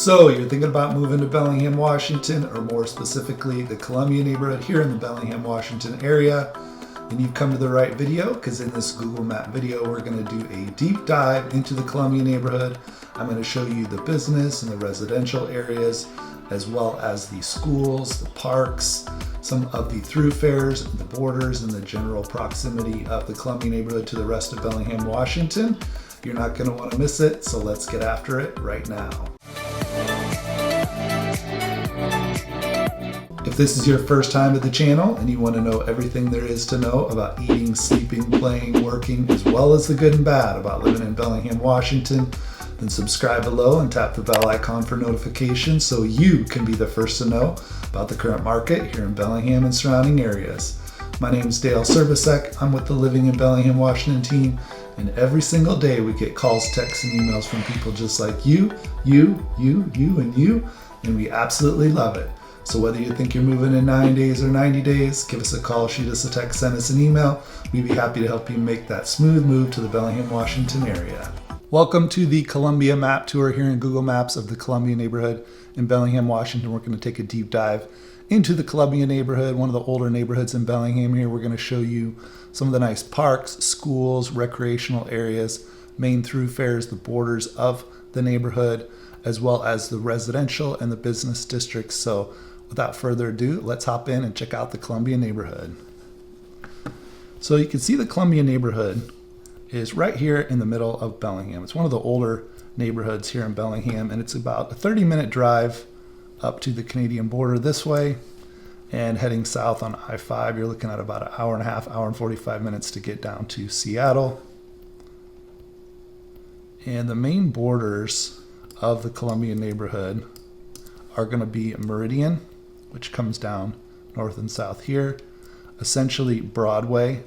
So you're thinking about moving to Bellingham, Washington, or more specifically the Columbia neighborhood here in the Bellingham, Washington area, then you've come to the right video, because in this Google Map video we're going to do a deep dive into the Columbia neighborhood. I'm going to show you the business and the residential areas, as well as the schools, the parks, some of the thoroughfares, the borders, and the general proximity of the Columbia neighborhood to the rest of Bellingham, Washington. You're not going to want to miss it, so let's get after it right now. If this is your first time at the channel and you want to know everything there is to know about eating, sleeping, playing, working, as well as the good and bad about living in Bellingham, Washington, then subscribe below and tap the bell icon for notifications so you can be the first to know about the current market here in Bellingham and surrounding areas. My name is Dale Serbousek. I'm with the Living in Bellingham, Washington team, and every single day we get calls, texts, and emails from people just like you, and we absolutely love it. So whether you think you're moving in 9 days or 90 days, give us a call, shoot us a text, send us an email. We'd be happy to help you make that smooth move to the Bellingham, Washington area. Welcome to the Columbia map tour here in Google Maps of the Columbia neighborhood in Bellingham, Washington. We're going to take a deep dive into the Columbia neighborhood, one of the older neighborhoods in Bellingham here. We're going to show you some of the nice parks, schools, recreational areas, main thoroughfares, the borders of the neighborhood, as well as the residential and the business districts. So without further ado, let's hop in and check out the Columbia neighborhood. So you can see the Columbia neighborhood is right here in the middle of Bellingham. It's one of the older neighborhoods here in Bellingham, and it's about a 30-minute drive up to the Canadian border this way, and heading south on I-5, you're looking at about an hour and a half, hour and 45 minutes to get down to Seattle. And the main borders of the Columbia neighborhood are going to be Meridian, which comes down north and south here, essentially Broadway,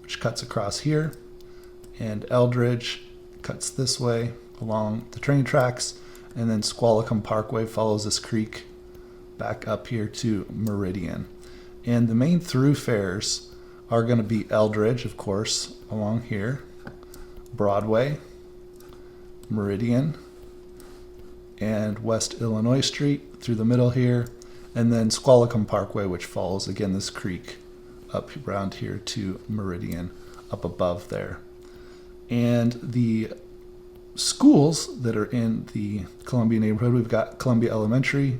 which cuts across here, and Eldridge cuts this way along the train tracks, and then Squalicum Parkway follows this creek back up here to Meridian. And the main thoroughfares are going to be Eldridge, of course, along here, Broadway, Meridian, and West Illinois Street through the middle here, and then Squalicum Parkway, which follows again this creek up around here to Meridian up above there. And the schools that are in the Columbia neighborhood, we've got Columbia Elementary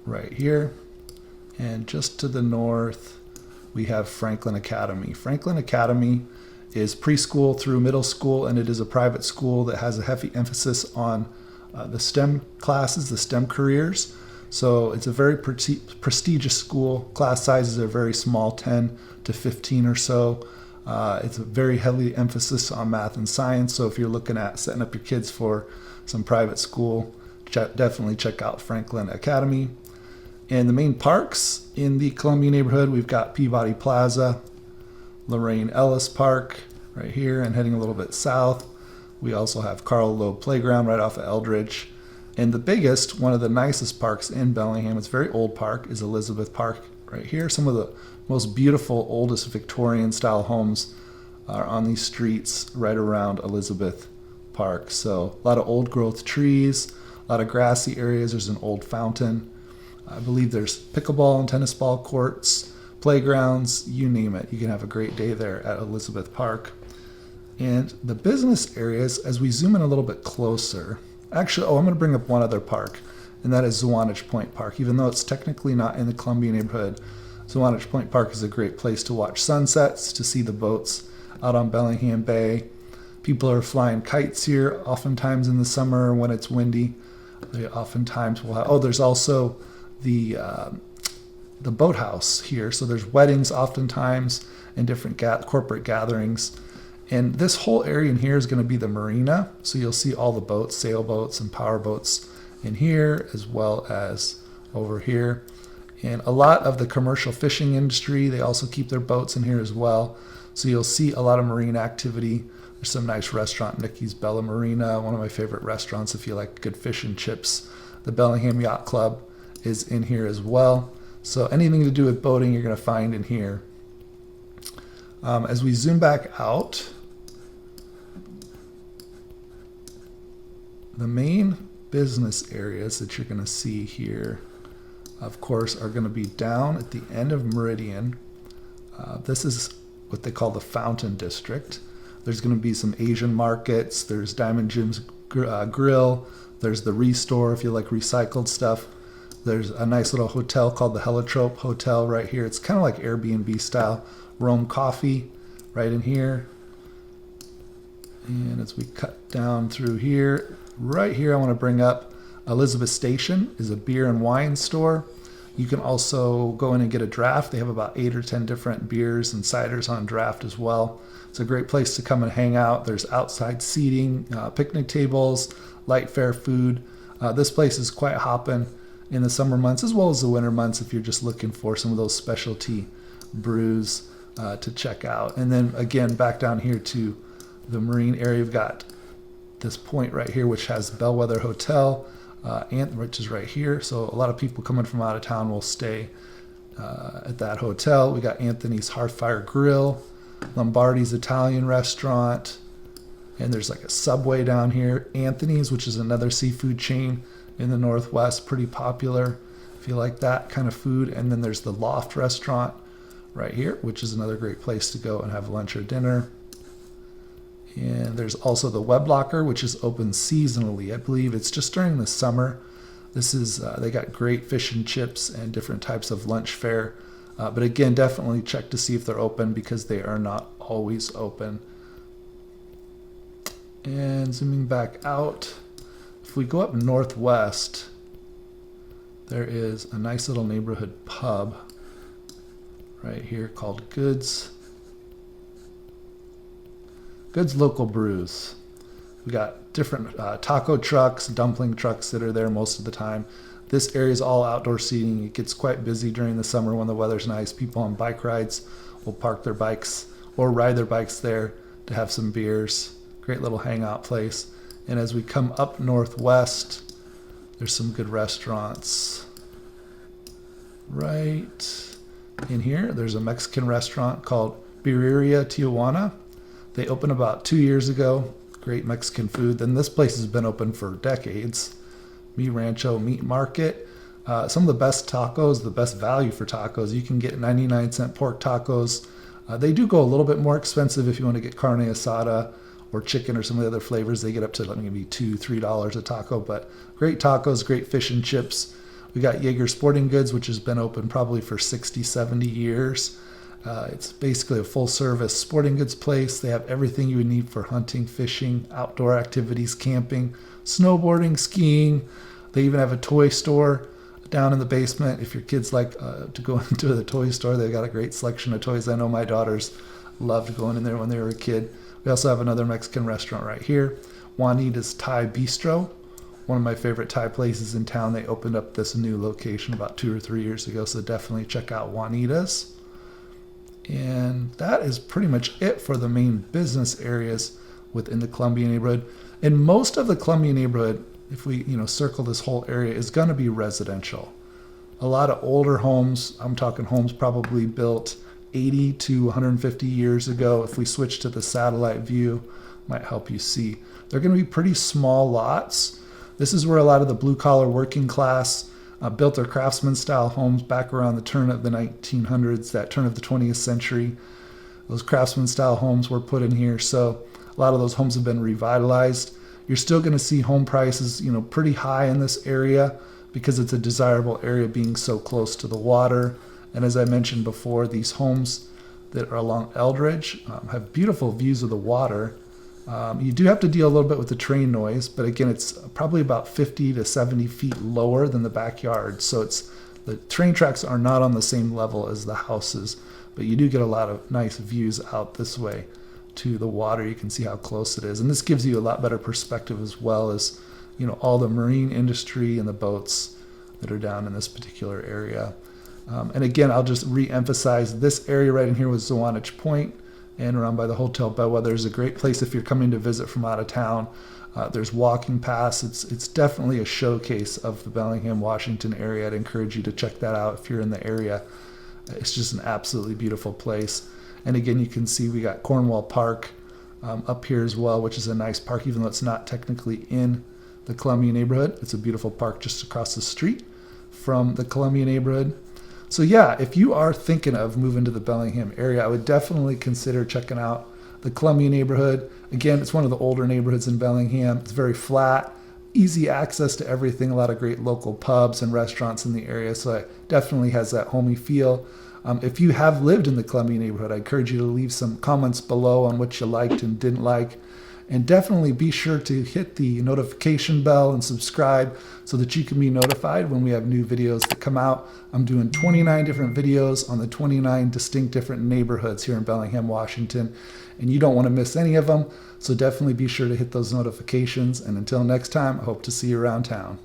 right here, and just to the north we have Franklin Academy. Franklin Academy is preschool through middle school, and it is a private school that has a heavy emphasis on the STEM classes, the STEM careers. So it's a very prestigious school. Class sizes are very small, 10 to 15 or so. It's a very heavy emphasis on math and science. So if you're looking at setting up your kids for some private school, definitely check out Franklin Academy. And the main parks in the Columbia neighborhood, we've got Peabody Plaza, Lorraine Ellis Park right here, and heading a little bit south, we also have Carl Lobe Playground right off of Eldridge. And the biggest, one of the nicest parks in Bellingham, it's a very old park, is Elizabeth Park right here. Some of the most beautiful, oldest Victorian style homes are on these streets right around Elizabeth Park. So a lot of old growth trees, a lot of grassy areas. There's an old fountain. I believe there's pickleball and tennis ball courts, playgrounds, you name it. You can have a great day there at Elizabeth Park. And the business areas, as we zoom in a little bit closer, actually, I'm going to bring up one other park, and that is Zuanich Point Park. Even though it's technically not in the Columbia neighborhood, Zuanich Point Park is a great place to watch sunsets, to see the boats out on Bellingham Bay. People are flying kites here, oftentimes in the summer when it's windy. They oftentimes will have, there's also the boathouse here. So there's weddings oftentimes and different corporate gatherings. And this whole area in here is going to be the Marina. So you'll see all the boats, sailboats and power boats in here, as well as over here. And a lot of the commercial fishing industry, they also keep their boats in here as well. So you'll see a lot of marine activity. There's some nice restaurant, Nikki's Bella Marina, one of my favorite restaurants if you like good fish and chips. The Bellingham Yacht Club is in here as well. So anything to do with boating, you're going to find in here. As we zoom back out, the main business areas that you're going to see here, of course, are going to be down at the end of Meridian. This is what they call the Fountain District. There's going to be some Asian markets. There's Diamond Jim's Grill. There's the Restore if you like recycled stuff. There's a nice little hotel called the Heliotrope Hotel right here. It's kind of like Airbnb style. Rome Coffee right in here. And as we cut down through here, right here I want to bring up Elizabeth Station is a beer and wine store. You can also go in and get a draft. They have about 8 or 10 different beers and ciders on draft as well. It's a great place to come and hang out. There's outside seating, picnic tables, light fare food. This place is quite hopping in the summer months as well as the winter months if you're just looking for some of those specialty brews to check out. And then again, back down here to the marine area, we've got this point right here which has Bellwether Hotel, which is right here. So a lot of people coming from out of town will stay at that hotel. We got Anthony's Hearthfire Grill, Lombardi's Italian Restaurant, and there's like a Subway down here. Anthony's, which is another seafood chain in the Northwest, pretty popular if you like that kind of food. And then there's the Loft Restaurant right here, which is another great place to go and have lunch or dinner. And there's also the Web Locker, which is open seasonally. I believe it's just during the summer. This is they got great fish and chips and different types of lunch fare. But again, definitely check to see if they're open because they are not always open. And zooming back out, if we go up northwest, there is a nice little neighborhood pub right here called Goods Local Brews. We got different taco trucks, dumpling trucks that are there most of the time. This area is all outdoor seating. It gets quite busy during the summer when the weather's nice. People on bike rides will park their bikes or ride their bikes there to have some beers. Great little hangout place. And as we come up northwest, there's some good restaurants. Right in here, there's a Mexican restaurant called Birria Tijuana. They opened about 2 years ago. Great Mexican food. Then this place has been open for decades. Mi Rancho Meat Market. Some of the best tacos, the best value for tacos. You can get 99-cent pork tacos. They do go a little bit more expensive if you want to get carne asada or chicken or some of the other flavors. They get up to maybe $2, $3 a taco. But great tacos, great fish and chips. We got Jaeger Sporting Goods, which has been open probably for 60, 70 years. It's basically a full-service sporting goods place. They have everything you would need for hunting, fishing, outdoor activities, camping, snowboarding, skiing. They even have a toy store down in the basement. If your kids like to go into the toy store, they've got a great selection of toys. I know my daughters loved going in there when they were a kid. We also have another Mexican restaurant right here, Juanita's Thai Bistro, one of my favorite Thai places in town. They opened up this new location about 2 or 3 years ago, so definitely check out Juanita's. And that is pretty much it for the main business areas within the Columbia neighborhood. And most of the Columbia neighborhood, if we circle this whole area, is going to be residential. A lot of older homes, I'm talking homes probably built 80 to 150 years ago. If we switch to the satellite view, might help you see. They're going to be pretty small lots. This is where a lot of the blue-collar working class built their craftsman-style homes back around the turn of the 1900s, that turn of the 20th century. Those craftsman-style homes were put in here, so a lot of those homes have been revitalized. You're still going to see home prices, pretty high in this area because it's a desirable area being so close to the water. And as I mentioned before, these homes that are along Eldridge have beautiful views of the water. You do have to deal a little bit with the train noise, but again, it's probably about 50 to 70 feet lower than the backyard. So the train tracks are not on the same level as the houses, but you do get a lot of nice views out this way to the water. You can see how close it is. And this gives you a lot better perspective as well as, all the marine industry and the boats that are down in this particular area. And again, I'll just re-emphasize this area right in here was Zuanich Point and around by the Hotel Bellwether is a great place if you're coming to visit from out of town. There's walking paths. It's definitely a showcase of the Bellingham, Washington area. I'd encourage you to check that out if you're in the area. It's just an absolutely beautiful place. And again, you can see we got Cornwall Park up here as well, which is a nice park, even though it's not technically in the Columbia neighborhood. It's a beautiful park just across the street from the Columbia neighborhood. So yeah, if you are thinking of moving to the Bellingham area, I would definitely consider checking out the Columbia neighborhood. Again, it's one of the older neighborhoods in Bellingham. It's very flat, easy access to everything, a lot of great local pubs and restaurants in the area. So it definitely has that homey feel. If you have lived in the Columbia neighborhood, I encourage you to leave some comments below on what you liked and didn't like. And definitely be sure to hit the notification bell and subscribe so that you can be notified when we have new videos that come out. I'm doing 29 different videos on the 29 distinct different neighborhoods here in Bellingham, Washington, and you don't want to miss any of them. So definitely be sure to hit those notifications. And until next time, I hope to see you around town.